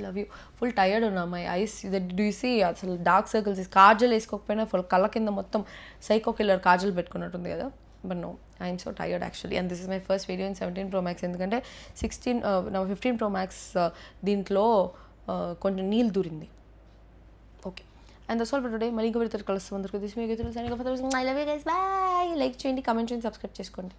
love you. Full tired ఉన్నా, my eyes do you see అసలు డార్క్ సర్కిల్స్. కాజల్ వేసుకోకపోయినా ఫుల్ కళ్ళ కింద మొత్తం సైకో కిల్లర్ కాజల్ పెట్టుకున్నట్టుంది కదా. But no, I'm so tired actually. And this is my first video in 17 Pro Max. ఎందుకంటే 15 Pro Max దీంట్లో కొంచెం నీళ్ళు దూరింది. Okay, and that's all for today. మళ్ళీ ఇంకో వీడియోతో కలుస్తాం. అందరికీ దిస్ మీ గీతలు. I love you guys. Bye. Like చేయండి, కామెంట్ చేయండి, సబ్స్క్రైబ్ చేసుకోండి.